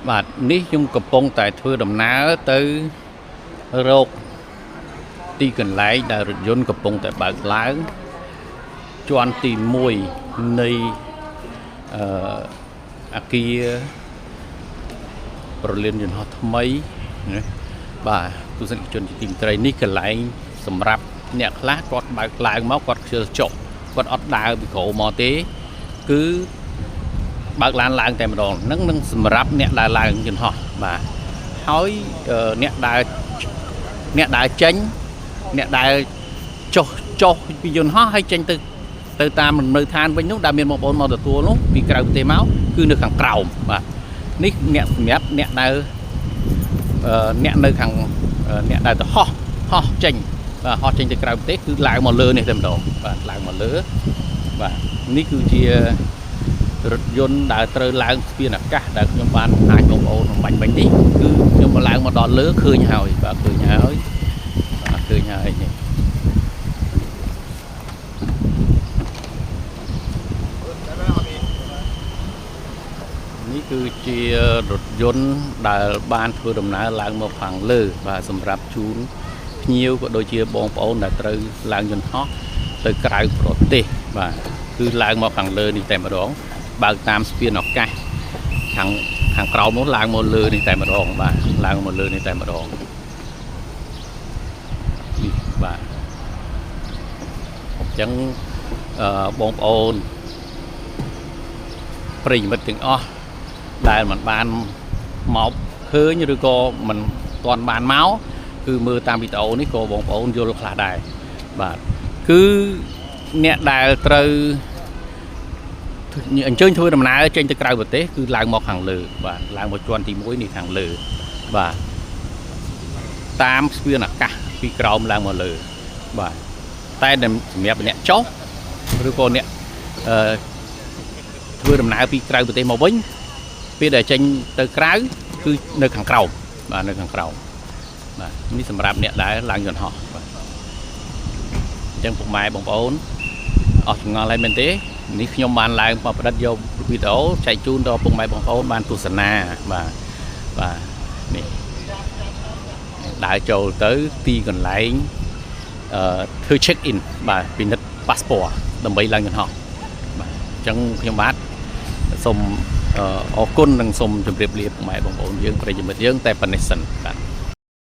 បាទនេះខ្ញុំកំពុងតែធ្វើដំណើរទៅរកទីកន្លែងដែលរថយន្តកំពុងតែបើកឡើងជាន់ទី1នៃអគារប្រលានយន្តហោះថ្មីណាបាទទស្សនិកជនជាទីមេត្រីនេះកន្លែងសម្រាប់អ្នកខ្លះគាត់បើកឡើងមកគាត់ខ្ជិលចុះគាត់អត់ដើរពីក្រោមមកទេគឺបើកឡានឡើងតែម្ដងហ្នឹងនឹងសម្រាប់អ្នកដើរឡើងយន្តហោះបាទហើយអ្នកដើរចេញអ្នកដើរចុះពីយន្តហោះហើយចេញទៅតាមនៅឋានវិញនោះដែលមានបងប្អូនមកទទួលនោះពីក្រៅប្រទេសមកគឺនៅខាងក្រោមបាទនេះអ្នកសម្រាប់អ្នកដើរអ្នកនៅខាងអ្នកដើរទៅហោះចេញបាទហោះចេញទៅក្រៅប្រទេសគឺឡើងមកលើនេះតែម្ដងបាទឡើងមកលើបាទនេះគឺជារថយន្តដែលត្រូវឡើងស្ពានអាកាសដែលខ្ញុំបានអាចបងប្អូនបាញ់នេះគឺខ្ញុំមកឡើងមកដល់លើឃើញហើយបាទឃើញហើយនេះនេះគឺជារថយន្តដែលបានធ្វើដំណើរឡើងមកខាងលើបាទសម្រាប់ជូនភ្ញៀវក៏ដូចជាបងប្អូនដែលត្រូវឡើងយន្តហោះទៅក្រៅប្រទេសបាទគឺឡើងមកខាងលើនេះតែម្ដងបើកតាមស្ពានអាកាសខាងក្រោមនោះឡើងមកលើនេះតែម្ដងបាទឡើងមកលើនេះតែម្ដងនេះបាទអញ្ចឹងបងប្អូនប្រិយមិត្តទាំងអស់ដែលមិនបានមកឃើញឬក៏មិនទាន់បានមកគឺមើលតាមវីដេអូនេះក៏បងប្អូនយល់ខ្លះដែរបាទគឺអ្នកដែលត្រូវអញ្ជើញធ្វើដំណើរចេញទៅក្រៅប្រទេសគឺឡើងមកខាងលើបាទឡើងមកជាន់ទី1នេះខាងលើបាទតាមស្ពានអាកាសពីក្រោមឡើងមកលើបាទតែសម្រាប់អ្នកចុះឬក៏អ្នកធ្វើដំណើរពីក្រៅប្រទេសមកវិញពេលដែលចេញទៅក្រៅគឺនៅខាងក្រោមបាទនៅខាងក្រោមបាទនេះសម្រាប់អ្នកដែលឡើងយន្តហោះបាទអញ្ចឹងពុកម៉ែបងប្អូនអស់ចម្ងល់ហើយមែនទេនេះខ្ញុំបានឡើងមកប្រឌិតយកវីដេអូចែកជូនដល់ពុកម៉ែបងប្អូនបានទស្សនាបាទនេះដើរចូលទៅទីកន្លែងធ្វើ check in បាទពិនិត្យ passport ដើម្បីឡើងយន្តហោះបាទអញ្ចឹងខ្ញុំបាទសូមអរគុណនិងសូមជម្រាបលាពុកម៉ែបងប្អូនយើងប្រិយមិត្តយើងតែប៉ុណ្ណេះសិនបាទ